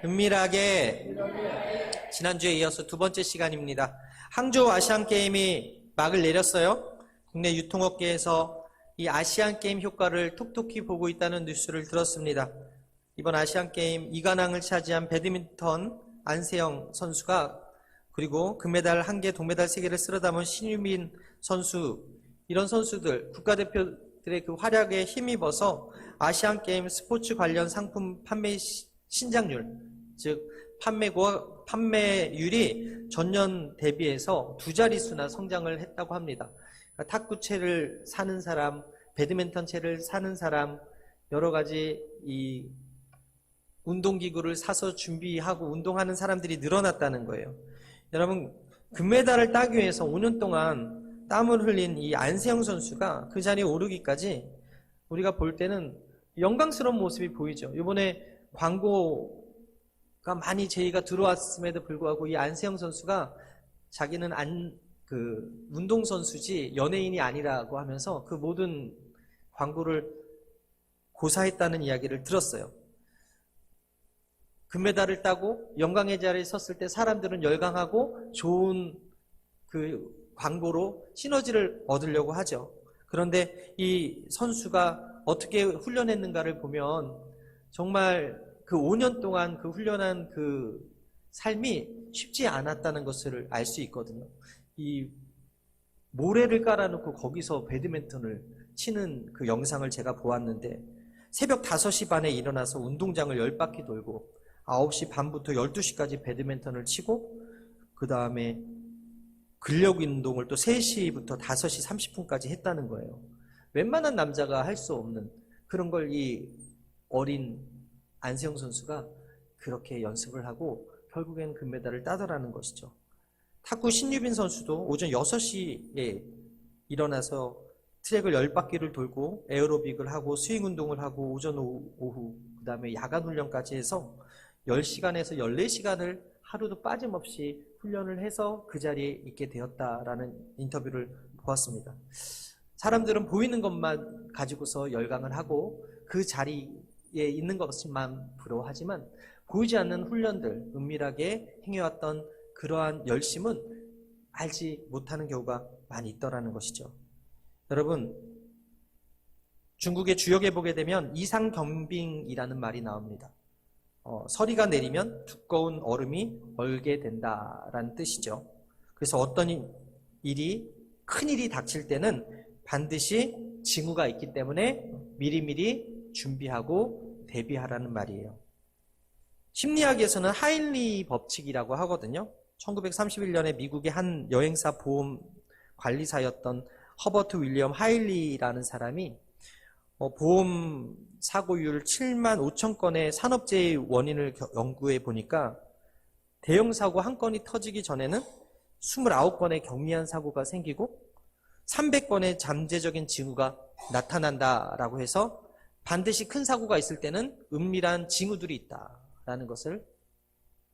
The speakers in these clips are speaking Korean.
은밀하게. 지난주에 이어서 두 번째 시간입니다. 항저우 아시안게임이 막을 내렸어요. 국내 유통업계에서 이 아시안게임 효과를 톡톡히 보고 있다는 뉴스를 들었습니다. 이번 아시안게임 2관왕을 차지한 배드민턴 안세영 선수가, 그리고 금메달 1개, 동메달 3개를 쓸어담은 신유민 선수, 이런 선수들, 국가대표들의 그 활약에 힘입어서 아시안게임 스포츠 관련 상품 판매 신장률, 즉 판매율이 전년 대비해서 2자릿수나 성장을 했다고 합니다. 그러니까 탁구채를 사는 사람, 배드민턴채를 사는 사람, 여러 가지 이 운동기구를 사서 준비하고 운동하는 사람들이 늘어났다는 거예요. 여러분, 금메달을 따기 위해서 5년 동안 땀을 흘린 이 안세영 선수가 그 자리에 오르기까지 우리가 볼 때는 영광스러운 모습이 보이죠. 이번에 광고가 많이 제의가 들어왔음에도 불구하고 이 안세영 선수가 자기는 운동선수지 연예인이 아니라고 하면서 그 모든 광고를 고사했다는 이야기를 들었어요. 금메달을 따고 영광의 자리에 섰을 때 사람들은 열광하고 좋은 그 광고로 시너지를 얻으려고 하죠. 그런데 이 선수가 어떻게 훈련했는가를 보면 정말 그 5년 동안 그 훈련한 그 삶이 쉽지 않았다는 것을 알 수 있거든요. 이 모래를 깔아놓고 거기서 배드민턴을 치는 그 영상을 제가 보았는데, 새벽 5시 반에 일어나서 운동장을 10바퀴 돌고 9시 반부터 12시까지 배드민턴을 치고, 그 다음에 근력 운동을 또 3시부터 5시 30분까지 했다는 거예요. 웬만한 남자가 할 수 없는 그런 걸 이 어린 안세영 선수가 그렇게 연습을 하고 결국엔 금메달을 따더라는 것이죠. 탁구 신유빈 선수도 오전 6시에 일어나서 트랙을 10바퀴를 돌고 에어로빅을 하고 스윙 운동을 하고 오전 오후 그 다음에 야간 훈련까지 해서 10시간에서 14시간을 하루도 빠짐없이 훈련을 해서 그 자리에 있게 되었다라는 인터뷰를 보았습니다. 사람들은 보이는 것만 가지고서 열광을 하고 그 자리에 있는 것만 부러워하지만 보이지 않는 훈련들, 은밀하게 행해왔던 그러한 열심은 알지 못하는 경우가 많이 있더라는 것이죠. 여러분, 중국의 주역에 보게 되면 이상경빙이라는 말이 나옵니다. 서리가 내리면 두꺼운 얼음이 얼게 된다라는 뜻이죠. 그래서 어떤 일이, 큰 일이 닥칠 때는 반드시 징후가 있기 때문에 미리미리 준비하고 대비하라는 말이에요. 심리학에서는 하일리 법칙이라고 하거든요. 1931년에 미국의 한 여행사 보험 관리사였던 허버트 윌리엄 하일리라는 사람이 보험 사고율 7만 5천 건의 산업재해 원인을 연구해 보니까 대형 사고 한 건이 터지기 전에는 29건의 경미한 사고가 생기고 300건의 잠재적인 징후가 나타난다라고 해서 반드시 큰 사고가 있을 때는 은밀한 징후들이 있다라는 것을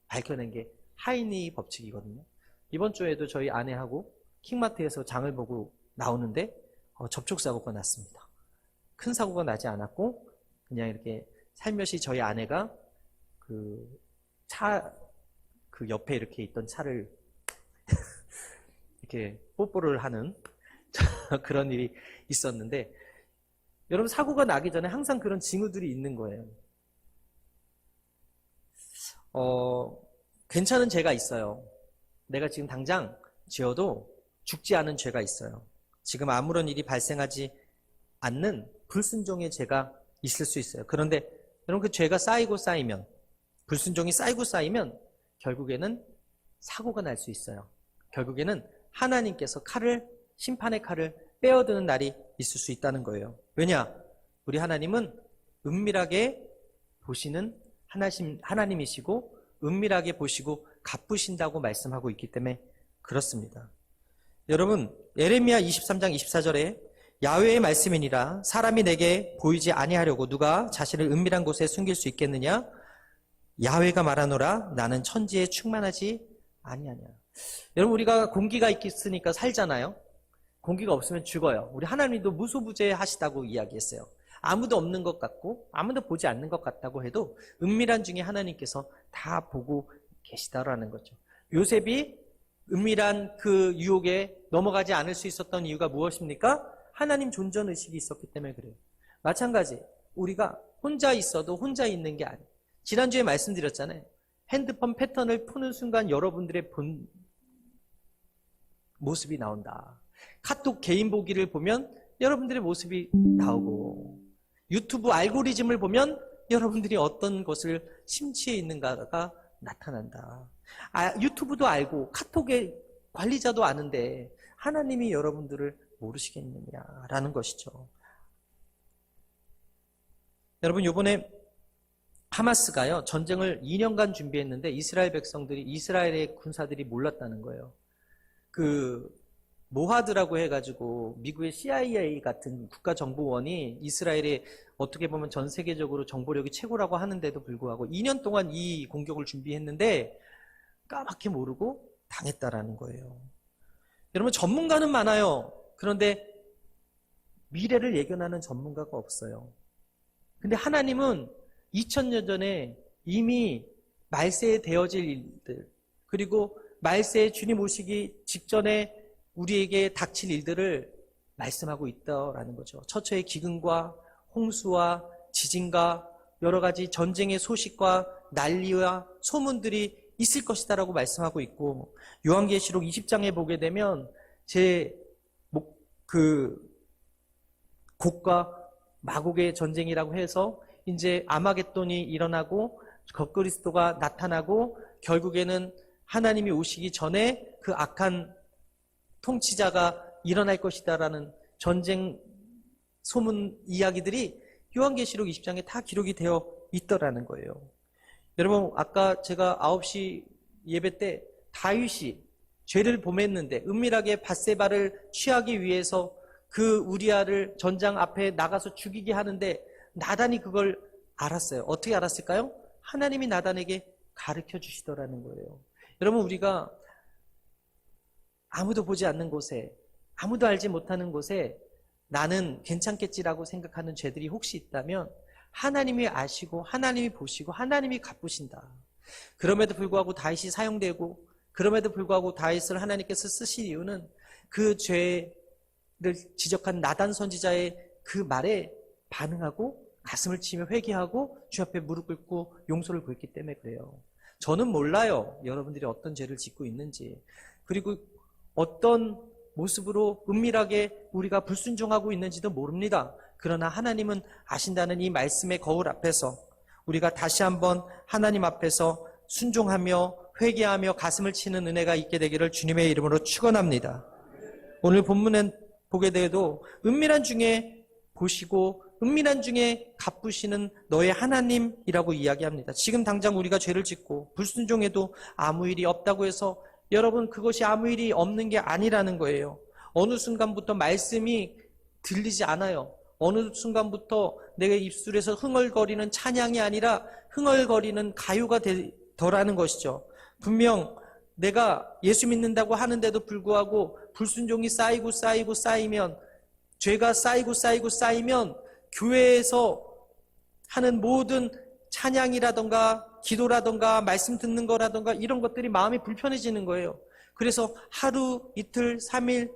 밝혀낸 게 하일리 법칙이거든요. 이번 주에도 저희 아내하고 킹마트에서 장을 보고 나오는데 접촉사고가 났습니다. 큰 사고가 나지 않았고 그냥 이렇게 살며시 저희 아내가 그 옆에 이렇게 있던 차를 이렇게 뽀뽀를 하는 그런 일이 있었는데, 여러분, 사고가 나기 전에 항상 그런 징후들이 있는 거예요. 괜찮은 죄가 있어요. 내가 지금 당장 지어도 죽지 않은 죄가 있어요. 지금 아무런 일이 발생하지 않는 불순종의 죄가 있을 수 있어요. 그런데 여러분, 그 죄가 쌓이고 쌓이면, 불순종이 쌓이고 쌓이면 결국에는 사고가 날 수 있어요. 결국에는 하나님께서 심판의 칼을 빼어드는 날이 있을 수 있다는 거예요. 왜냐? 우리 하나님은 은밀하게 보시는 하나님이시고 은밀하게 보시고 갚으신다고 말씀하고 있기 때문에 그렇습니다. 여러분, 예레미야 23장 24절에 야훼의 말씀이니라 사람이 내게 보이지 아니하려고 누가 자신을 은밀한 곳에 숨길 수 있겠느냐? 야훼가 말하노라 나는 천지에 충만하지 아니하냐. 여러분, 우리가 공기가 있으니까 살잖아요. 공기가 없으면 죽어요. 우리 하나님도 무소부재 하시다고 이야기했어요. 아무도 없는 것 같고 아무도 보지 않는 것 같다고 해도 은밀한 중에 하나님께서 다 보고 계시다라는 거죠. 요셉이 은밀한 그 유혹에 넘어가지 않을 수 있었던 이유가 무엇입니까? 하나님 존전의식이 있었기 때문에 그래요. 마찬가지 우리가 혼자 있어도 혼자 있는 게 아니에요. 지난주에 말씀드렸잖아요. 핸드폰 패턴을 푸는 순간 여러분들의 본 모습이 나온다. 카톡 개인 보기를 보면 여러분들의 모습이 나오고 유튜브 알고리즘을 보면 여러분들이 어떤 것을 심취해 있는가가 나타난다. 유튜브도 알고 카톡의 관리자도 아는데 하나님이 여러분들을 모르시겠느냐라는 것이죠. 여러분 이번에 하마스가요 전쟁을 2년간 준비했는데 이스라엘의 군사들이 몰랐다는 거예요. 그 모하드라고 해가지고 미국의 CIA 같은 국가정보원이 이스라엘에 어떻게 보면 전 세계적으로 정보력이 최고라고 하는데도 불구하고 2년 동안 이 공격을 준비했는데 까맣게 모르고 당했다라는 거예요. 여러분 전문가는 많아요. 그런데 미래를 예견하는 전문가가 없어요. 근데 하나님은 2000년 전에 이미 말세에 되어질 일들 그리고 말세에 주님 오시기 직전에 우리에게 닥칠 일들을 말씀하고 있다라는 거죠. 처처의 기근과 홍수와 지진과 여러 가지 전쟁의 소식과 난리와 소문들이 있을 것이다라고 말씀하고 있고 요한계시록 20장에 보게 되면 곡과 마곡의 전쟁이라고 해서 이제 아마겟돈이 일어나고 적그리스도가 나타나고 결국에는 하나님이 오시기 전에 그 악한 통치자가 일어날 것이다라는 전쟁 소문 이야기들이 요한계시록 20장에 다 기록이 되어 있더라는 거예요. 여러분 아까 제가 9시 예배 때 다윗이 죄를 범했는데 은밀하게 밧세바를 취하기 위해서 그 우리아를 전장 앞에 나가서 죽이게 하는데 나단이 그걸 알았어요. 어떻게 알았을까요? 하나님이 나단에게 가르쳐 주시더라는 거예요. 여러분 우리가 아무도 보지 않는 곳에 아무도 알지 못하는 곳에 나는 괜찮겠지라고 생각하는 죄들이 혹시 있다면 하나님이 아시고 하나님이 보시고 하나님이 갚으신다. 그럼에도 불구하고 다윗이 사용되고 그럼에도 불구하고 다윗을 하나님께서 쓰실 이유는 그 죄를 지적한 나단 선지자의 그 말에 반응하고 가슴을 치며 회개하고 주 앞에 무릎 꿇고 용서를 구했기 때문에 그래요. 저는 몰라요. 여러분들이 어떤 죄를 짓고 있는지. 그리고 어떤 모습으로 은밀하게 우리가 불순종하고 있는지도 모릅니다. 그러나 하나님은 아신다는 이 말씀의 거울 앞에서 우리가 다시 한번 하나님 앞에서 순종하며 회개하며 가슴을 치는 은혜가 있게 되기를 주님의 이름으로 축원합니다. 오늘 본문에 보게 되어도 은밀한 중에 보시고 은밀한 중에 갚으시는 너의 하나님이라고 이야기합니다. 지금 당장 우리가 죄를 짓고 불순종해도 아무 일이 없다고 해서 여러분 그것이 아무 일이 없는 게 아니라는 거예요. 어느 순간부터 말씀이 들리지 않아요. 어느 순간부터 내가 입술에서 흥얼거리는 찬양이 아니라 흥얼거리는 가요가 되더라는 것이죠. 분명 내가 예수 믿는다고 하는데도 불구하고 불순종이 쌓이면 죄가 쌓이면 교회에서 하는 모든 찬양이라던가 기도라던가 말씀 듣는 거라던가 이런 것들이 마음이 불편해지는 거예요. 그래서 하루, 이틀, 3일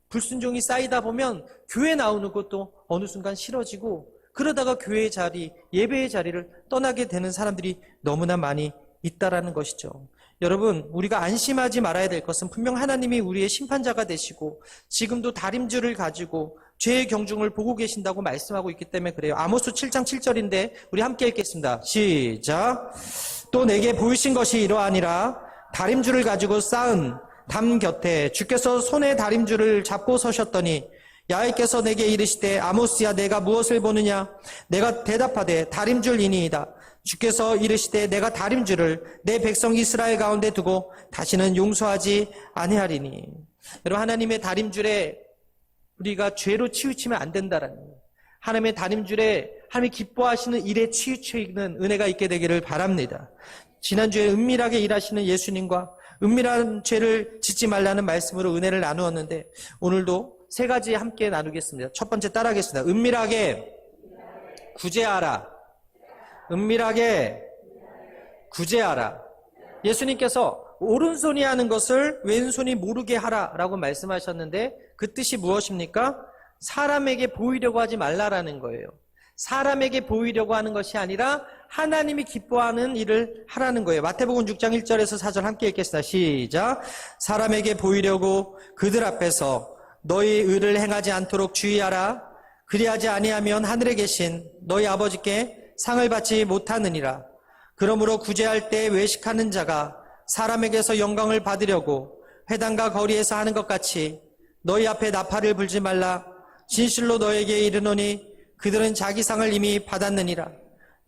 불순종이 쌓이다 보면 교회 나오는 것도 어느 순간 싫어지고 그러다가 교회의 자리, 예배의 자리를 떠나게 되는 사람들이 너무나 많이 있다라는 것이죠. 여러분 우리가 안심하지 말아야 될 것은 분명 하나님이 우리의 심판자가 되시고 지금도 다림줄을 가지고 죄의 경중을 보고 계신다고 말씀하고 있기 때문에 그래요. 아모스 7장 7절인데 우리 함께 읽겠습니다. 시작. 또 내게 보이신 것이 이러하니라. 다림줄을 가지고 쌓은 담 곁에 주께서 손에 다림줄을 잡고 서셨더니 야훼께서 내게 이르시되 아모스야 내가 무엇을 보느냐. 내가 대답하되 다림줄이니이다. 주께서 이르시되 내가 다림줄을 내 백성 이스라엘 가운데 두고 다시는 용서하지 아니하리니. 여러분 하나님의 다림줄에 우리가 죄로 치우치면 안 된다라는 거예요. 하나님의 다림줄에 하나님이 기뻐하시는 일에 치우치는 은혜가 있게 되기를 바랍니다. 지난주에 은밀하게 일하시는 예수님과 은밀한 죄를 짓지 말라는 말씀으로 은혜를 나누었는데 오늘도 세 가지 함께 나누겠습니다. 첫 번째 따라하겠습니다. 은밀하게 구제하라. 은밀하게 구제하라. 예수님께서 오른손이 하는 것을 왼손이 모르게 하라라고 말씀하셨는데 그 뜻이 무엇입니까? 사람에게 보이려고 하지 말라라는 거예요. 사람에게 보이려고 하는 것이 아니라 하나님이 기뻐하는 일을 하라는 거예요. 마태복음 6장 1절에서 4절 함께 읽겠습니다. 시작. 사람에게 보이려고 그들 앞에서 너희 의를 행하지 않도록 주의하라. 그리하지 아니하면 하늘에 계신 너희 아버지께 상을 받지 못하느니라. 그러므로 구제할 때 외식하는 자가 사람에게서 영광을 받으려고 회당과 거리에서 하는 것 같이 너희 앞에 나팔을 불지 말라. 진실로 너에게 이르노니 그들은 자기 상을 이미 받았느니라.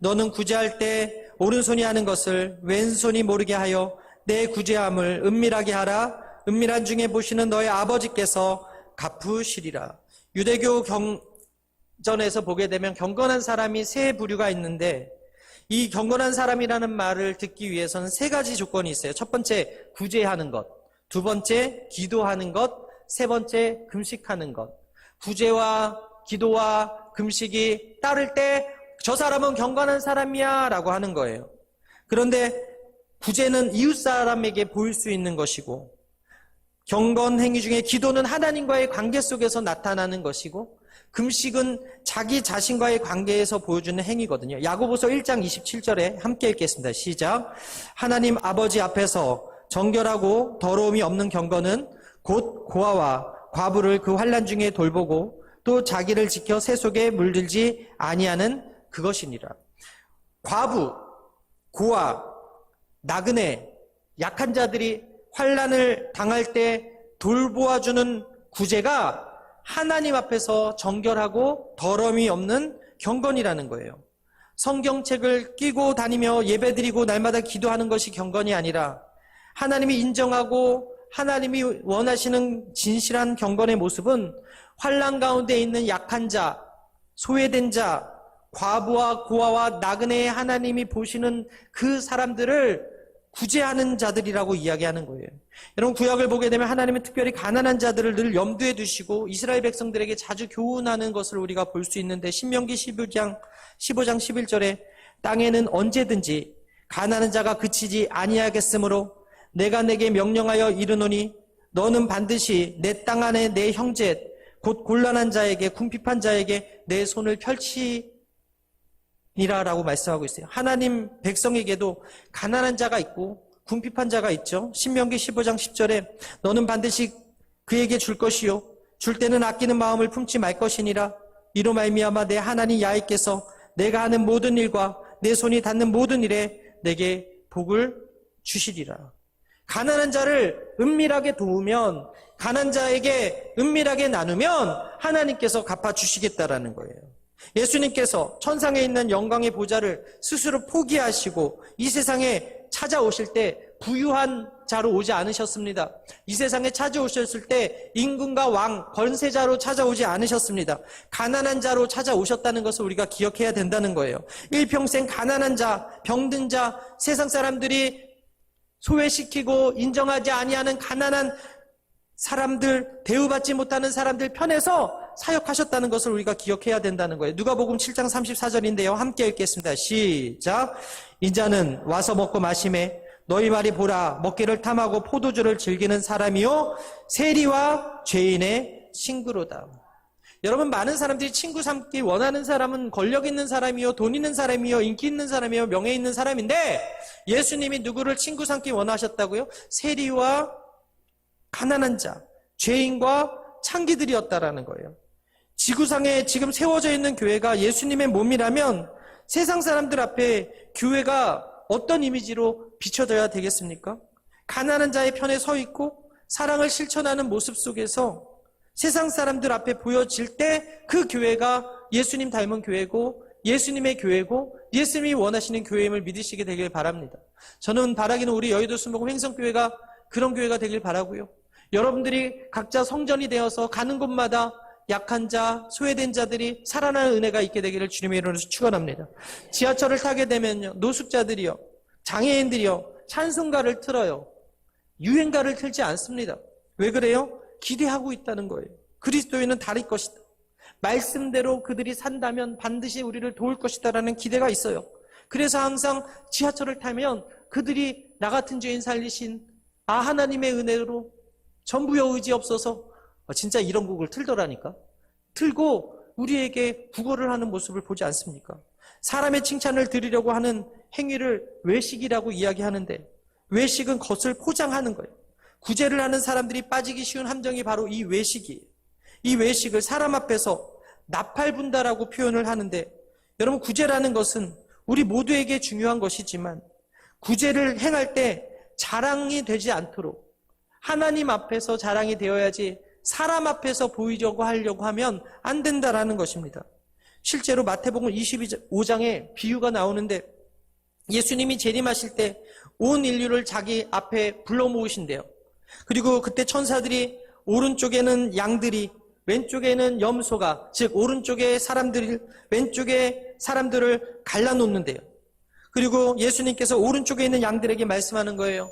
너는 구제할 때 오른손이 하는 것을 왼손이 모르게 하여 내 구제함을 은밀하게 하라. 은밀한 중에 보시는 너의 아버지께서 갚으시리라. 유대교 경전에서 보게 되면 경건한 사람이 세 부류가 있는데 이 경건한 사람이라는 말을 듣기 위해서는 세 가지 조건이 있어요. 첫 번째, 구제하는 것. 두 번째, 기도하는 것. 세 번째, 금식하는 것. 구제와 기도와 금식이 따를 때 저 사람은 경건한 사람이야 라고 하는 거예요. 그런데 구제는 이웃 사람에게 보일 수 있는 것이고 경건 행위 중에 기도는 하나님과의 관계 속에서 나타나는 것이고 금식은 자기 자신과의 관계에서 보여주는 행위거든요. 야고보서 1장 27절에 함께 읽겠습니다. 시작. 하나님 아버지 앞에서 정결하고 더러움이 없는 경건은 곧 고아와 과부를 그 환난 중에 돌보고 또 자기를 지켜 새 속에 물들지 아니하는 그것이니라. 과부, 고아, 나그네, 약한 자들이 환난을 당할 때 돌보아주는 구제가 하나님 앞에서 정결하고 더러움이 없는 경건이라는 거예요. 성경책을 끼고 다니며 예배드리고 날마다 기도하는 것이 경건이 아니라 하나님이 인정하고 하나님이 원하시는 진실한 경건의 모습은 환난 가운데 있는 약한 자, 소외된 자, 과부와 고아와 나그네의 하나님이 보시는 그 사람들을 구제하는 자들이라고 이야기하는 거예요. 여러분 구약을 보게 되면 하나님은 특별히 가난한 자들을 늘 염두에 두시고 이스라엘 백성들에게 자주 교훈하는 것을 우리가 볼 수 있는데 신명기 15장 11절에 땅에는 언제든지 가난한 자가 그치지 아니하겠으므로 내가 내게 명령하여 이르노니 너는 반드시 내 땅 안에 내 형제 곧 곤란한 자에게 궁핍한 자에게 내 손을 펼치니라라고 말씀하고 있어요. 하나님 백성에게도 가난한 자가 있고 궁핍한 자가 있죠. 신명기 15장 10절에 너는 반드시 그에게 줄 것이요 줄 때는 아끼는 마음을 품지 말 것이니라. 이로 말미암아 내 하나님 야훼께서 내가 하는 모든 일과 내 손이 닿는 모든 일에 내게 복을 주시리라. 가난한 자를 은밀하게 도우면 가난한 자에게 은밀하게 나누면 하나님께서 갚아주시겠다라는 거예요. 예수님께서 천상에 있는 영광의 보좌를 스스로 포기하시고 이 세상에 찾아오실 때 부유한 자로 오지 않으셨습니다. 이 세상에 찾아오셨을 때 임금과 왕, 권세자로 찾아오지 않으셨습니다. 가난한 자로 찾아오셨다는 것을 우리가 기억해야 된다는 거예요. 일평생 가난한 자, 병든 자, 세상 사람들이 소외시키고 인정하지 아니하는 가난한 사람들, 대우받지 못하는 사람들 편에서 사역하셨다는 것을 우리가 기억해야 된다는 거예요. 누가복음 7장 34절인데요. 함께 읽겠습니다. 시작. 인자는 와서 먹고 마시매 너희 말이 보라 먹기를 탐하고 포도주를 즐기는 사람이요 세리와 죄인의 친구로다. 여러분 많은 사람들이 친구 삼기 원하는 사람은 권력 있는 사람이요 돈 있는 사람이요 인기 있는 사람이요 명예 있는 사람인데 예수님이 누구를 친구 삼기 원하셨다고요? 세리와 가난한 자, 죄인과 창기들이었다라는 거예요. 지구상에 지금 세워져 있는 교회가 예수님의 몸이라면 세상 사람들 앞에 교회가 어떤 이미지로 비춰져야 되겠습니까? 가난한 자의 편에 서 있고 사랑을 실천하는 모습 속에서 세상 사람들 앞에 보여질 때 그 교회가 예수님 닮은 교회고 예수님의 교회고 예수님이 원하시는 교회임을 믿으시게 되길 바랍니다. 저는 바라기는 우리 여의도 순복음 횡성교회가 그런 교회가 되길 바라고요. 여러분들이 각자 성전이 되어서 가는 곳마다 약한 자, 소외된 자들이 살아나는 은혜가 있게 되기를 주님의 이름으로 축원합니다. 지하철을 타게 되면요, 노숙자들이요, 장애인들이요, 찬송가를 틀어요. 유행가를 틀지 않습니다. 왜 그래요? 기대하고 있다는 거예요. 그리스도인은 다를 것이다. 말씀대로 그들이 산다면 반드시 우리를 도울 것이다라는 기대가 있어요. 그래서 항상 지하철을 타면 그들이 나 같은 죄인 살리신 하나님의 은혜로 전부여 의지 없어서 진짜 이런 곡을 틀더라니까. 틀고 우리에게 구걸을 하는 모습을 보지 않습니까? 사람의 칭찬을 드리려고 하는 행위를 외식이라고 이야기하는데, 외식은 겉을 포장하는 거예요. 구제를 하는 사람들이 빠지기 쉬운 함정이 바로 이 외식이에요. 이 외식을 사람 앞에서 나팔분다라고 표현을 하는데, 여러분, 구제라는 것은 우리 모두에게 중요한 것이지만 구제를 행할 때 자랑이 되지 않도록 하나님 앞에서 자랑이 되어야지 사람 앞에서 보이려고 하려고 하면 안 된다라는 것입니다. 실제로 마태복음 25장에 비유가 나오는데, 예수님이 재림하실 때 온 인류를 자기 앞에 불러 모으신대요. 그리고 그때 천사들이 오른쪽에는 양들이, 왼쪽에는 염소가, 즉 오른쪽에 사람들, 왼쪽에 사람들을 갈라놓는데요. 그리고 예수님께서 오른쪽에 있는 양들에게 말씀하는 거예요.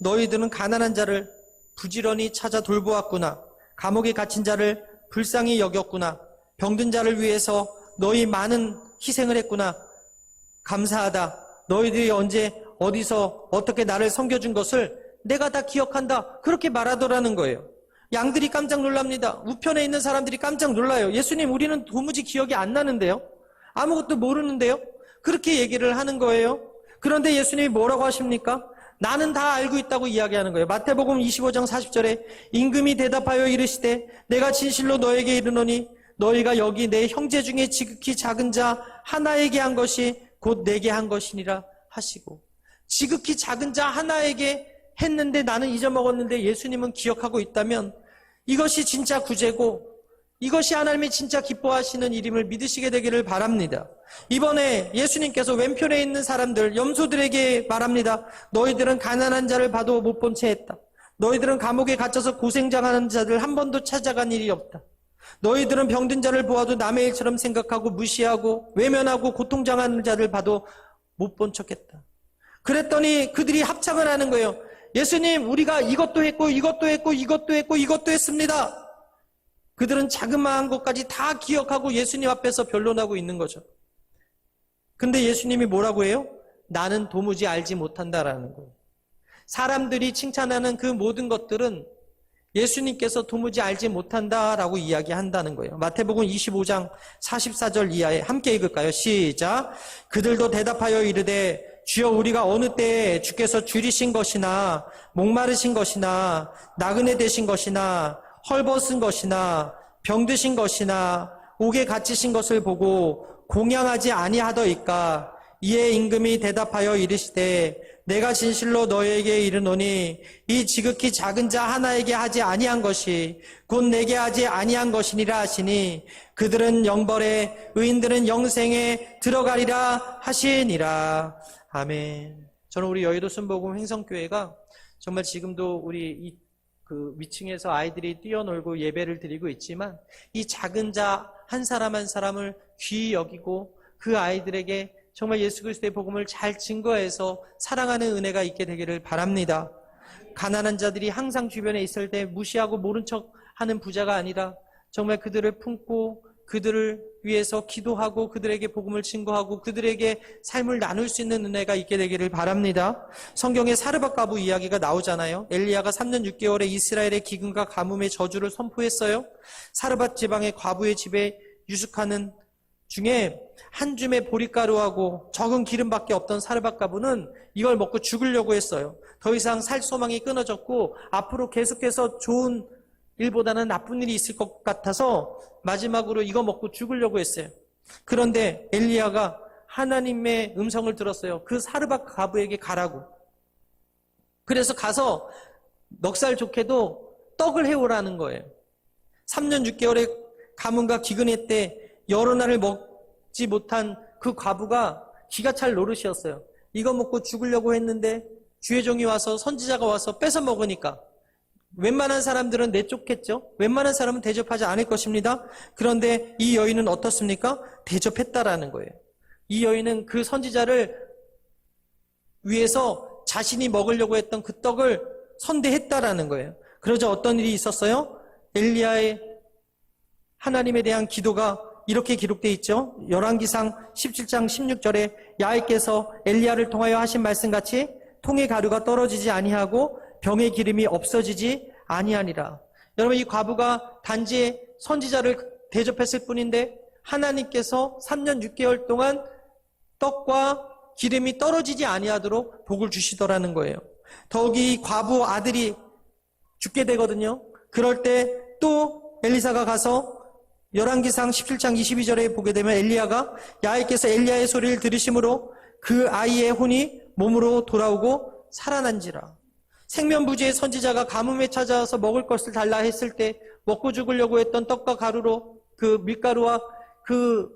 너희들은 가난한 자를 부지런히 찾아 돌보았구나. 감옥에 갇힌 자를 불쌍히 여겼구나. 병든 자를 위해서 너희 많은 희생을 했구나. 감사하다. 너희들이 언제 어디서 어떻게 나를 섬겨준 것을 내가 다 기억한다. 그렇게 말하더라는 거예요. 양들이 깜짝 놀랍니다. 우편에 있는 사람들이 깜짝 놀라요. 예수님, 우리는 도무지 기억이 안 나는데요. 아무것도 모르는데요. 그렇게 얘기를 하는 거예요. 그런데 예수님이 뭐라고 하십니까? 나는 다 알고 있다고 이야기하는 거예요. 마태복음 25장 40절에 임금이 대답하여 이르시되 내가 진실로 너에게 이르노니 너희가 여기 내 형제 중에 지극히 작은 자 하나에게 한 것이 곧 내게 한 것이니라 하시고, 지극히 작은 자 하나에게 했는데 나는 잊어먹었는데 예수님은 기억하고 있다면 이것이 진짜 구제고 이것이 하나님이 진짜 기뻐하시는 일임을 믿으시게 되기를 바랍니다. 이번에 예수님께서 왼편에 있는 사람들, 염소들에게 말합니다. 너희들은 가난한 자를 봐도 못 본 채 했다. 너희들은 감옥에 갇혀서 고생장하는 자들 한 번도 찾아간 일이 없다. 너희들은 병든 자를 보아도 남의 일처럼 생각하고 무시하고 외면하고 고통당하는 자를 봐도 못 본 척했다. 그랬더니 그들이 합창을 하는 거예요. 예수님, 우리가 이것도 했고 이것도 했고 이것도 했고 이것도 했습니다. 그들은 자그마한 것까지 다 기억하고 예수님 앞에서 변론하고 있는 거죠. 근데 예수님이 뭐라고 해요? 나는 도무지 알지 못한다라는 거예요. 사람들이 칭찬하는 그 모든 것들은 예수님께서 도무지 알지 못한다라고 이야기한다는 거예요. 마태복음 25장 44절 이하에 함께 읽을까요? 시작. 그들도 대답하여 이르되 주여, 우리가 어느 때에 주께서 줄이신 것이나 목마르신 것이나 나그네 되신 것이나 헐벗은 것이나 병드신 것이나 옥에 갇히신 것을 보고 공양하지 아니하더이까. 이에 임금이 대답하여 이르시되 내가 진실로 너희에게 이르노니 이 지극히 작은 자 하나에게 하지 아니한 것이 곧 내게 하지 아니한 것이니라 하시니 그들은 영벌에 의인들은 영생에 들어가리라 하시니라. 아멘. 저는 우리 여의도 순복음 행성교회가 정말 지금도 우리 그 위층에서 아이들이 뛰어놀고 예배를 드리고 있지만 이 작은 자 한 사람 한 사람을 귀히 여기고 그 아이들에게 정말 예수 그리스도의 복음을 잘 증거해서 사랑하는 은혜가 있게 되기를 바랍니다. 가난한 자들이 항상 주변에 있을 때 무시하고 모른 척하는 부자가 아니라 정말 그들을 품고 그들을 위해서 기도하고 그들에게 복음을 증거하고 그들에게 삶을 나눌 수 있는 은혜가 있게 되기를 바랍니다. 성경에 사르밧 과부 이야기가 나오잖아요. 엘리야가 3년 6개월에 이스라엘의 기근과 가뭄의 저주를 선포했어요. 사르밧 지방의 과부의 집에 유숙하는 중에 한 줌의 보리가루하고 적은 기름밖에 없던 사르밧 과부는 이걸 먹고 죽으려고 했어요. 더 이상 살 소망이 끊어졌고 앞으로 계속해서 좋은 일보다는 나쁜 일이 있을 것 같아서 마지막으로 이거 먹고 죽으려고 했어요. 그런데 엘리야가 하나님의 음성을 들었어요. 그 사르밧 과부에게 가라고. 그래서 가서 넉살 좋게도 떡을 해오라는 거예요. 3년 6개월의 가뭄과 기근의 때 여러 날을 먹지 못한 그 과부가 기가 찰 노릇이었어요. 이거 먹고 죽으려고 했는데 주의 종이 와서 선지자가 와서 뺏어 먹으니까 웬만한 사람들은 내쫓겠죠. 웬만한 사람은 대접하지 않을 것입니다. 그런데 이 여인은 어떻습니까? 대접했다라는 거예요. 이 여인은 그 선지자를 위해서 자신이 먹으려고 했던 그 떡을 선대했다라는 거예요. 그러자 어떤 일이 있었어요? 엘리야의 하나님에 대한 기도가 이렇게 기록되어 있죠. 열왕기상 17장 16절에 야훼께서 엘리야를 통하여 하신 말씀같이 통의 가루가 떨어지지 아니하고 병의 기름이 없어지지 아니하니라. 여러분, 이 과부가 단지 선지자를 대접했을 뿐인데 하나님께서 3년 6개월 동안 떡과 기름이 떨어지지 아니하도록 복을 주시더라는 거예요. 더욱이 이 과부 아들이 죽게 되거든요. 그럴 때 또 엘리사가 가서 열왕기상 17장 22절에 보게 되면 엘리야가 야훼께서 엘리야의 소리를 들으심으로 그 아이의 혼이 몸으로 돌아오고 살아난지라. 생면부지의 선지자가 가뭄에 찾아와서 먹을 것을 달라 했을 때 먹고 죽으려고 했던 떡과 가루로 그 밀가루와 그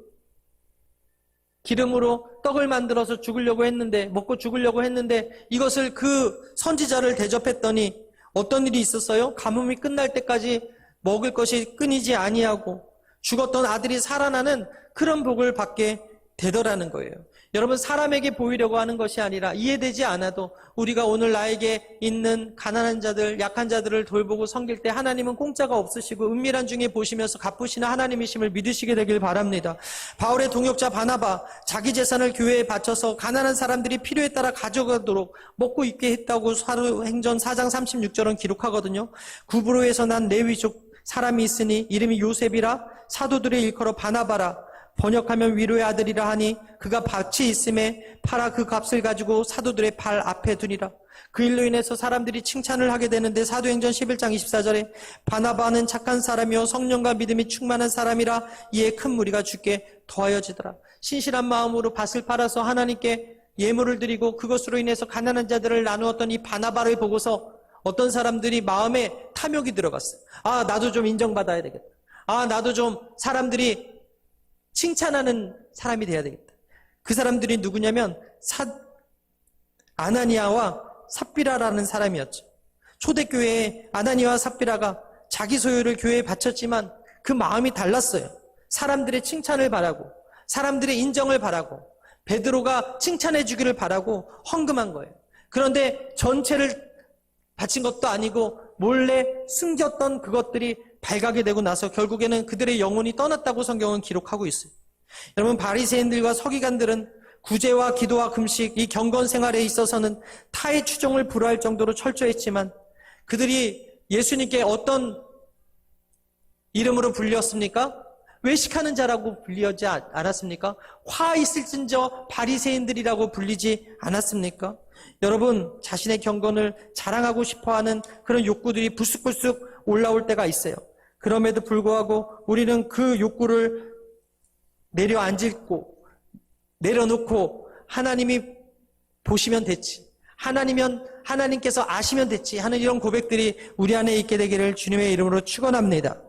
기름으로 떡을 만들어서 죽으려고 했는데, 먹고 죽으려고 했는데 이것을 그 선지자를 대접했더니 어떤 일이 있었어요? 가뭄이 끝날 때까지 먹을 것이 끊이지 아니하고 죽었던 아들이 살아나는 그런 복을 받게 되더라는 거예요. 여러분, 사람에게 보이려고 하는 것이 아니라 이해되지 않아도 우리가 오늘 나에게 있는 가난한 자들, 약한 자들을 돌보고 섬길 때 하나님은 공짜가 없으시고 은밀한 중에 보시면서 갚으시는 하나님이심을 믿으시게 되길 바랍니다. 바울의 동역자 바나바, 자기 재산을 교회에 바쳐서 가난한 사람들이 필요에 따라 가져가도록 먹고 입게 했다고 사도행전 4장 36절은 기록하거든요. 구브로에서 난 레위족 사람이 있으니 이름이 요셉이라 사도들의 일컬어 바나바라, 번역하면 위로의 아들이라 하니 그가 밭이 있음에 팔아 그 값을 가지고 사도들의 발 앞에 두니라. 그 일로 인해서 사람들이 칭찬을 하게 되는데 사도행전 11장 24절에 바나바는 착한 사람이요 성령과 믿음이 충만한 사람이라 이에 큰 무리가 주께 더하여지더라. 신실한 마음으로 밭을 팔아서 하나님께 예물을 드리고 그것으로 인해서 가난한 자들을 나누었던 이 바나바를 보고서 어떤 사람들이 마음에 탐욕이 들어갔어요. 아, 나도 좀 인정받아야 되겠다. 아, 나도 좀 사람들이 칭찬하는 사람이 돼야 되겠다. 그 사람들이 누구냐면 아나니아와 삽비라라는 사람이었죠. 초대교회에 아나니아와 삽비라가 자기 소유를 교회에 바쳤지만 그 마음이 달랐어요. 사람들의 칭찬을 바라고 사람들의 인정을 바라고 베드로가 칭찬해 주기를 바라고 헌금한 거예요. 그런데 전체를 바친 것도 아니고 몰래 숨겼던 그것들이 발각이 되고 나서 결국에는 그들의 영혼이 떠났다고 성경은 기록하고 있어요. 여러분, 바리새인들과 서기관들은 구제와 기도와 금식, 이 경건 생활에 있어서는 타의 추종을 불허할 정도로 철저했지만 그들이 예수님께 어떤 이름으로 불렸습니까? 외식하는 자라고 불리지 않았습니까? 화 있을진저 바리새인들이라고 불리지 않았습니까? 여러분, 자신의 경건을 자랑하고 싶어하는 그런 욕구들이 불쑥불쑥 올라올 때가 있어요. 그럼에도 불구하고 우리는 그 욕구를 내려놓고 하나님이 보시면 됐지, 하나님께서 아시면 됐지 하는 이런 고백들이 우리 안에 있게 되기를 주님의 이름으로 축원합니다.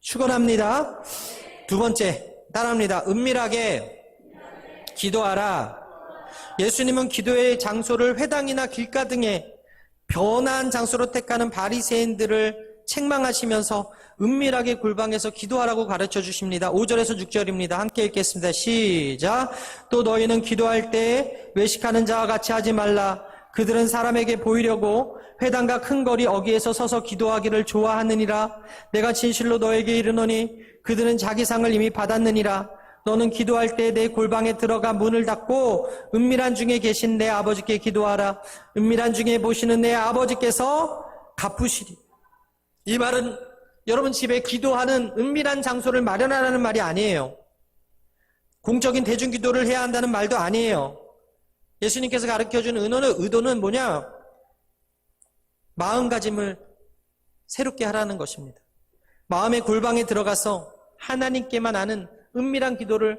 축원합니다. 두 번째, 따라합니다. 은밀하게 기도하라. 예수님은 기도의 장소를 회당이나 길가 등의 변한 장소로 택하는 바리새인들을 책망하시면서 은밀하게 골방에서 기도하라고 가르쳐 주십니다. 5절에서 6절입니다. 함께 읽겠습니다. 시작. 또 너희는 기도할 때 외식하는 자와 같이 하지 말라. 그들은 사람에게 보이려고 회당과 큰 거리 어귀에서 서서 기도하기를 좋아하느니라. 내가 진실로 너에게 이르노니 그들은 자기 상을 이미 받았느니라. 너는 기도할 때 내 골방에 들어가 문을 닫고 은밀한 중에 계신 내 아버지께 기도하라. 은밀한 중에 보시는 내 아버지께서 갚으시리. 이 말은 여러분 집에 기도하는 은밀한 장소를 마련하라는 말이 아니에요. 공적인 대중기도를 해야 한다는 말도 아니에요. 예수님께서 가르쳐주는 의도는 뭐냐? 마음가짐을 새롭게 하라는 것입니다. 마음의 골방에 들어가서 하나님께만 아는 은밀한 기도를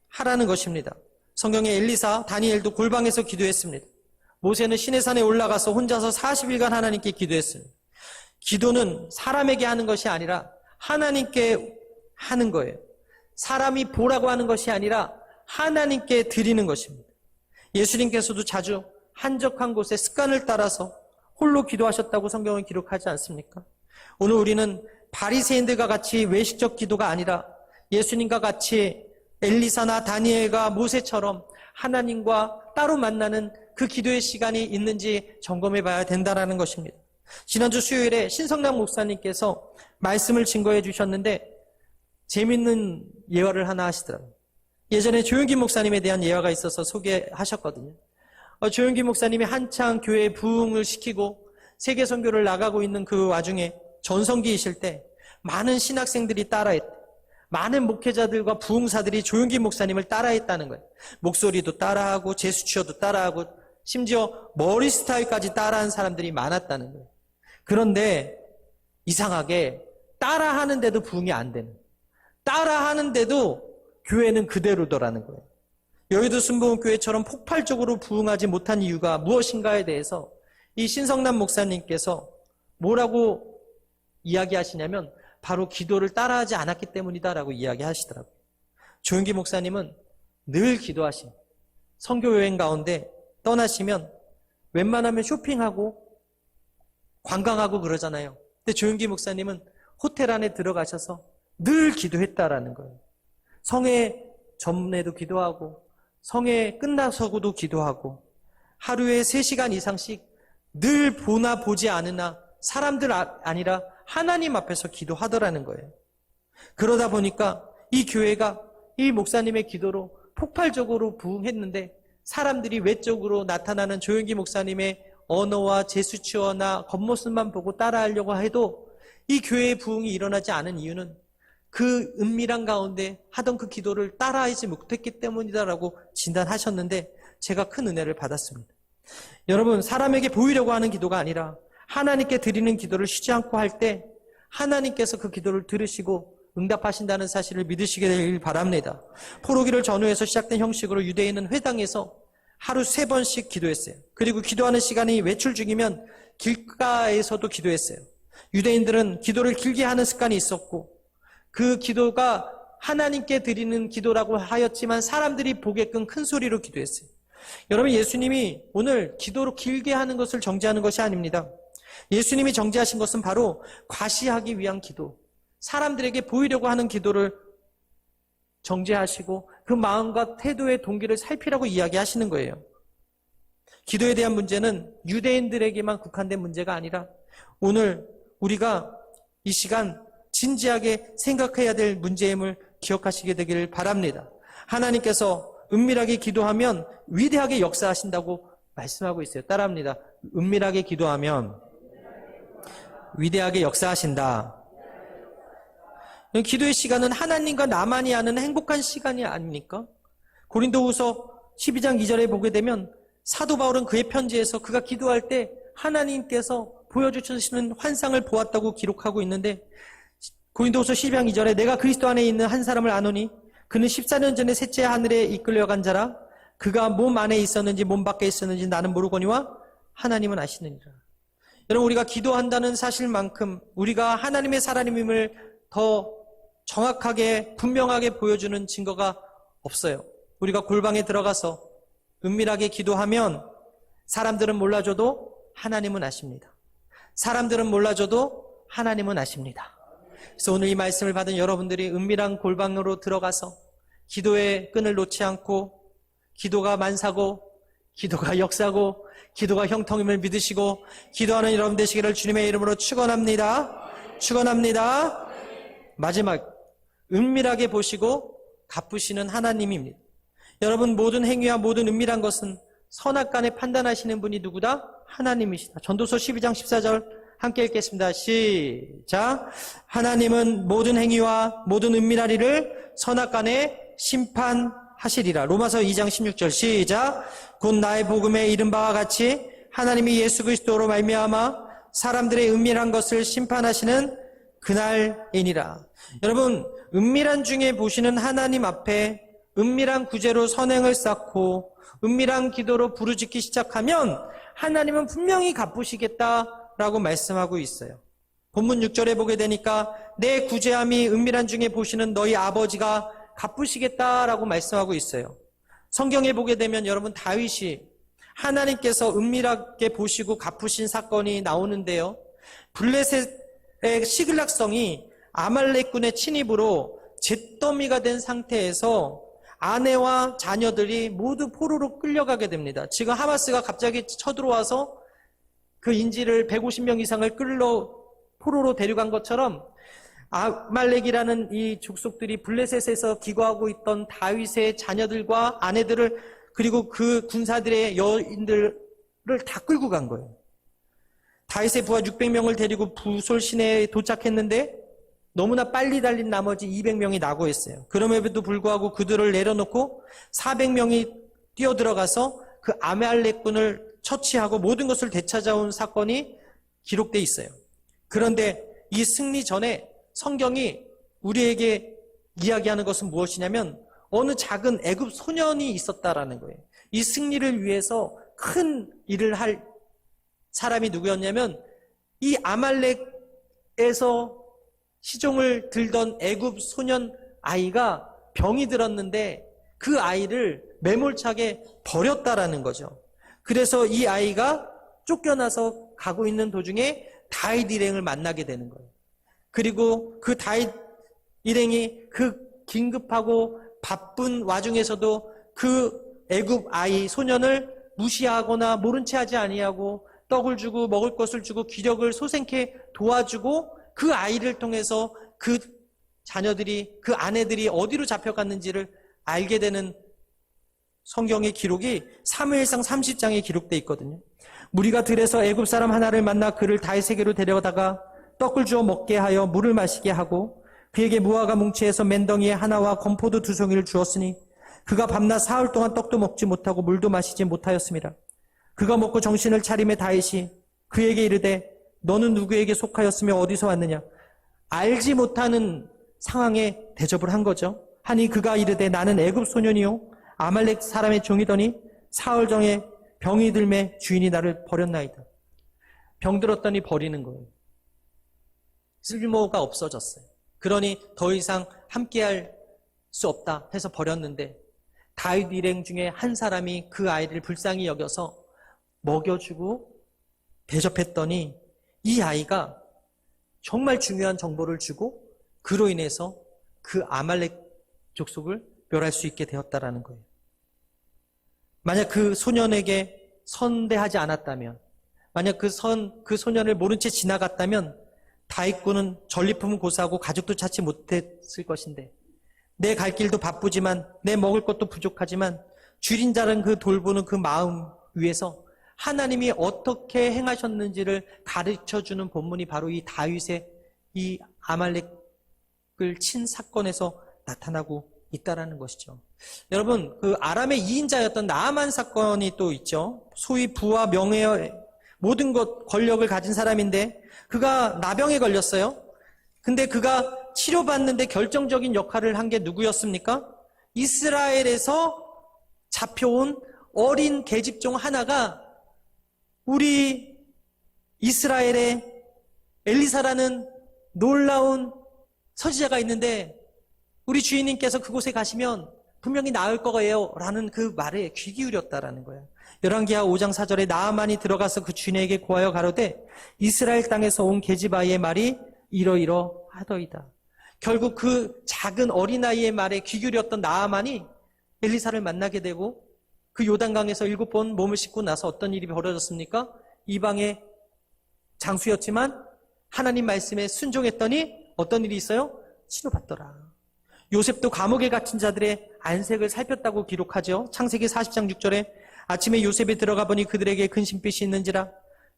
하라는 것입니다. 성경에 엘리사, 다니엘도 골방에서 기도했습니다. 모세는 시내산에 올라가서 혼자서 40일간 하나님께 기도했습니다. 기도는 사람에게 하는 것이 아니라 하나님께 하는 거예요. 사람이 보라고 하는 것이 아니라 하나님께 드리는 것입니다. 예수님께서도 자주 한적한 곳에 습관을 따라서 홀로 기도하셨다고 성경은 기록하지 않습니까? 오늘 우리는 바리새인들과 같이 외식적 기도가 아니라 예수님과 같이 엘리사나 다니엘과 모세처럼 하나님과 따로 만나는 그 기도의 시간이 있는지 점검해 봐야 된다는 것입니다. 지난주 수요일에 신성남 목사님께서 말씀을 증거해 주셨는데 재밌는 예화를 하나 하시더라고요. 예전에 조용기 목사님에 대한 예화가 있어서 소개하셨거든요. 조용기 목사님이 한창 교회에 부흥을 시키고 세계 선교를 나가고 있는 그 와중에 전성기이실 때 많은 신학생들이 따라했대. 많은 목회자들과 부흥사들이 조용기 목사님을 따라했다는 거예요. 목소리도 따라하고 제스처도 따라하고 심지어 머리 스타일까지 따라한 사람들이 많았다는 거예요. 그런데 이상하게 따라하는데도 부흥이 안 되는, 따라하는데도 교회는 그대로더라는 거예요. 여의도 순복음교회처럼 폭발적으로 부흥하지 못한 이유가 무엇인가에 대해서 이 신성남 목사님께서 뭐라고 이야기하시냐면 바로 기도를 따라하지 않았기 때문이다라고 이야기하시더라고요. 조용기 목사님은 늘 기도하십니다. 선교 여행 가운데 떠나시면 웬만하면 쇼핑하고 관광하고 그러잖아요. 근데 조용기 목사님은 호텔 안에 들어가셔서 늘 기도했다라는 거예요. 성회 전에도 기도하고 성회 끝나서도 기도하고 하루에 3시간 이상씩 늘 보나 보지 않으나 사람들 아니라 하나님 앞에서 기도하더라는 거예요. 그러다 보니까 이 교회가 이 목사님의 기도로 폭발적으로 부흥했는데 사람들이 외적으로 나타나는 조용기 목사님의 언어와 제스처나 겉모습만 보고 따라하려고 해도 이 교회의 부흥이 일어나지 않은 이유는 그 은밀한 가운데 하던 그 기도를 따라하지 못했기 때문이다라고 진단하셨는데 제가 큰 은혜를 받았습니다. 여러분, 사람에게 보이려고 하는 기도가 아니라 하나님께 드리는 기도를 쉬지 않고 할 때 하나님께서 그 기도를 들으시고 응답하신다는 사실을 믿으시게 되길 바랍니다. 포로기를 전후해서 시작된 형식으로 유대인은 회당에서 하루 3번씩 기도했어요. 그리고 기도하는 시간이 외출 중이면 길가에서도 기도했어요. 유대인들은 기도를 길게 하는 습관이 있었고 그 기도가 하나님께 드리는 기도라고 하였지만 사람들이 보게끔 큰 소리로 기도했어요. 여러분, 예수님이 오늘 기도로 길게 하는 것을 정죄하는 것이 아닙니다. 예수님이 정죄하신 것은 바로 과시하기 위한 기도, 사람들에게 보이려고 하는 기도를 정죄하시고 그 마음과 태도의 동기를 살피라고 이야기하시는 거예요. 기도에 대한 문제는 유대인들에게만 국한된 문제가 아니라 오늘 우리가 이 시간 진지하게 생각해야 될 문제임을 기억하시게 되기를 바랍니다. 하나님께서 은밀하게 기도하면 위대하게 역사하신다고 말씀하고 있어요. 따라합니다. 은밀하게 기도하면 위대하게 역사하신다. 기도의 시간은 하나님과 나만이 아는 행복한 시간이 아닙니까? 고린도후서 12장 2절에 보게 되면 사도 바울은 그의 편지에서 그가 기도할 때 하나님께서 보여주시는 환상을 보았다고 기록하고 있는데 고린도후서 12장 2절에 내가 그리스도 안에 있는 한 사람을 아노니 그는 14년 전에 셋째 하늘에 이끌려간 자라 그가 몸 안에 있었는지 몸 밖에 있었는지 나는 모르거니와 하나님은 아시느니라. 여러분, 우리가 기도한다는 사실만큼 우리가 하나님의 사람임을 더 정확하게 분명하게 보여주는 증거가 없어요. 우리가 골방에 들어가서 은밀하게 기도하면 사람들은 몰라줘도 하나님은 아십니다. 사람들은 몰라줘도 하나님은 아십니다. 그래서 오늘 이 말씀을 받은 여러분들이 은밀한 골방으로 들어가서 기도의 끈을 놓지 않고 기도가 만사고 기도가 역사고 기도가 형통임을 믿으시고 기도하는 여러분 되시기를 주님의 이름으로 축원합니다. 축원합니다. 마지막, 은밀하게 보시고 갚으시는 하나님입니다. 여러분, 모든 행위와 모든 은밀한 것은 선악간에 판단하시는 분이 누구다? 하나님이시다. 전도서 12장 14절 함께 읽겠습니다. 시작. 하나님은 모든 행위와 모든 은밀한 일을 선악간에 심판하시리라. 로마서 2장 16절 시작. 곧 나의 복음에 이른 바와 같이 하나님이 예수 그리스도로 말미암아 사람들의 은밀한 것을 심판하시는 그날이니라. 여러분, 은밀한 중에 보시는 하나님 앞에 은밀한 구제로 선행을 쌓고 은밀한 기도로 부르짖기 시작하면 하나님은 분명히 갚으시겠다라고 말씀하고 있어요. 본문 6절에 보게 되니까 내 구제함이 은밀한 중에 보시는 너희 아버지가 갚으시겠다라고 말씀하고 있어요. 성경에 보게 되면 여러분, 다윗이 하나님께서 은밀하게 보시고 갚으신 사건이 나오는데요. 블레셋의 시글락성이 아말렉군의 침입으로 잿더미가 된 상태에서 아내와 자녀들이 모두 포로로 끌려가게 됩니다. 지금 하마스가 갑자기 쳐들어와서 그 인질을 150명 이상을 끌러 포로로 데려간 것처럼 아말렉이라는 이 족속들이 블레셋에서 기거하고 있던 다윗의 자녀들과 아내들을 그리고 그 군사들의 여인들을 다 끌고 간 거예요. 다윗의 부하 600명을 데리고 부솔 시내에 도착했는데 너무나 빨리 달린 나머지 200명이 낙오했어요. 그럼에도 불구하고 그들을 내려놓고 400명이 뛰어들어가서 그 아말렉군을 처치하고 모든 것을 되찾아온 사건이 기록되어 있어요. 그런데 이 승리 전에 성경이 우리에게 이야기하는 것은 무엇이냐면 어느 작은 애굽 소년이 있었다라는 거예요. 이 승리를 위해서 큰 일을 할 사람이 누구였냐면 이 아말렉에서 시종을 들던 애굽 소년 아이가 병이 들었는데 그 아이를 매몰차게 버렸다라는 거죠. 그래서 이 아이가 쫓겨나서 가고 있는 도중에 다윗 일행을 만나게 되는 거예요. 그리고 그 다윗 일행이 그 긴급하고 바쁜 와중에서도 그 애굽 아이 소년을 무시하거나 모른 채 하지 아니하고 떡을 주고 먹을 것을 주고 기력을 솟행케 도와주고 그 아이를 통해서 그 자녀들이 그 아내들이 어디로 잡혀갔는지를 알게 되는 성경의 기록이 사무엘상 30장에 기록되어 있거든요. 무리가 들에서 애굽 사람 하나를 만나 그를 다윗에게로 데려다가 떡을 주어 먹게 하여 물을 마시게 하고 그에게 무화과 뭉치에서 맨덩이에 하나와 건포도 2송이를 주었으니 그가 밤낮 사흘 동안 떡도 먹지 못하고 물도 마시지 못하였습니다. 그가 먹고 정신을 차림에 다윗이 그에게 이르되 너는 누구에게 속하였으며 어디서 왔느냐? 알지 못하는 상황에 대접을 한 거죠. 하니 그가 이르되 나는 애굽 소년이요 아말렉 사람의 종이더니 사흘 전에 병이 들매 주인이 나를 버렸나이다. 병 들었더니 버리는 거예요. 쓸모가 없어졌어요. 그러니 더 이상 함께할 수 없다 해서 버렸는데 다윗 일행 중에 한 사람이 그 아이를 불쌍히 여겨서 먹여주고 대접했더니 이 아이가 정말 중요한 정보를 주고 그로 인해서 그 아말렉 족속을 멸할 수 있게 되었다라는 거예요. 만약 그 소년에게 선대하지 않았다면, 만약 그 소년을 모른 채 지나갔다면 다윗군은 전리품은 고사하고 가족도 찾지 못했을 것인데 내 갈 길도 바쁘지만 내 먹을 것도 부족하지만 줄인 자는 그 돌보는 그 마음 위에서 하나님이 어떻게 행하셨는지를 가르쳐주는 본문이 바로 이 다윗의 이 아말렉을 친 사건에서 나타나고 있다라는 것이죠. 여러분, 그 아람의 2인자였던 나아만 사건이 또 있죠. 소위 부와 명예의 모든 것 권력을 가진 사람인데 그가 나병에 걸렸어요. 근데 그가 치료받는데 결정적인 역할을 한 게 누구였습니까? 이스라엘에서 잡혀온 어린 계집종 하나가 우리 이스라엘에 엘리사라는 놀라운 선지자가 있는데 우리 주인님께서 그곳에 가시면 분명히 나을 거예요 라는 그 말에 귀 기울였다라는 거예요. 열왕기하 5장 4절에 나아만이 들어가서 그 주인에게 고하여 가로되 이스라엘 땅에서 온 계집아이의 말이 이러이러하더이다. 결국 그 작은 어린아이의 말에 귀 기울였던 나아만이 엘리사를 만나게 되고 그 요단강에서 7번 몸을 씻고 나서 어떤 일이 벌어졌습니까? 이방의 장수였지만 하나님 말씀에 순종했더니 어떤 일이 있어요? 치료받더라. 요셉도 감옥에 갇힌 자들의 안색을 살폈다고 기록하죠. 창세기 40장 6절에 아침에 요셉이 들어가 보니 그들에게 근심빛이 있는지라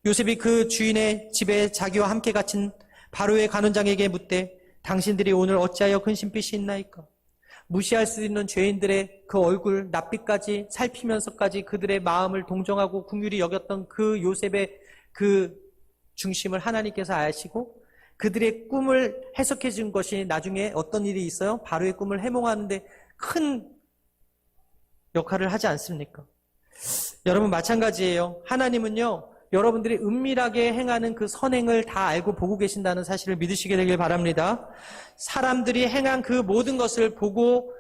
요셉이 그 주인의 집에 자기와 함께 갇힌 바로의 간원장에게 묻되 당신들이 오늘 어찌하여 근심빛이 있나이까? 무시할 수 있는 죄인들의 그 얼굴 낯빛까지 살피면서까지 그들의 마음을 동정하고 긍휼히 여겼던 그 요셉의 그 중심을 하나님께서 아시고 그들의 꿈을 해석해 준 것이 나중에 어떤 일이 있어요? 바로의 꿈을 해몽하는데 큰 역할을 하지 않습니까? 여러분 마찬가지예요. 하나님은요 여러분들이 은밀하게 행하는 그 선행을 다 알고 보고 계신다는 사실을 믿으시게 되길 바랍니다. 사람들이 행한 그 모든 것을 보고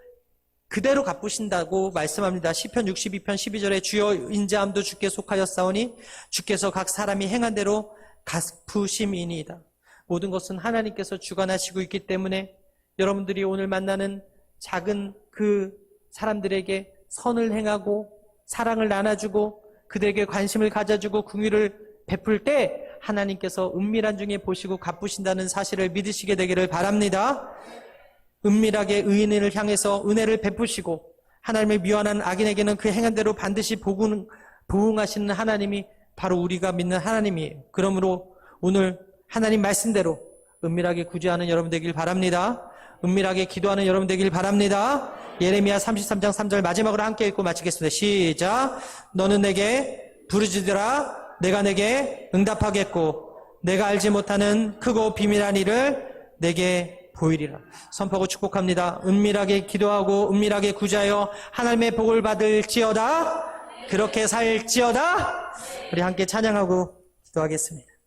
그대로 갚으신다고 말씀합니다. 시편 62편 12절에 주여 인자함도 주께 속하였사오니 주께서 각 사람이 행한 대로 갚으심이니이다. 모든 것은 하나님께서 주관하시고 있기 때문에 여러분들이 오늘 만나는 작은 그 사람들에게 선을 행하고 사랑을 나눠주고 그들에게 관심을 가져주고 긍휼을 베풀 때 하나님께서 은밀한 중에 보시고 갚으신다는 사실을 믿으시게 되기를 바랍니다. 은밀하게 의인을 향해서 은혜를 베푸시고 하나님의 미워하는 악인에게는 그 행한 대로 반드시 보응하시는 하나님이 바로 우리가 믿는 하나님이에요. 그러므로 오늘 하나님 말씀대로 은밀하게 구제하는 여러분 되길 바랍니다. 은밀하게 기도하는 여러분 되길 바랍니다. 예레미야 33장 3절 마지막으로 함께 읽고 마치겠습니다. 시작. 너는 내게 부르짖으라. 내가 내게 응답하겠고 내가 알지 못하는 크고 비밀한 일을 내게 보이리라. 선포하고 축복합니다. 은밀하게 기도하고 은밀하게 구제하여 하나님의 복을 받을지어다. 그렇게 살지어다. 우리 함께 찬양하고 기도하겠습니다.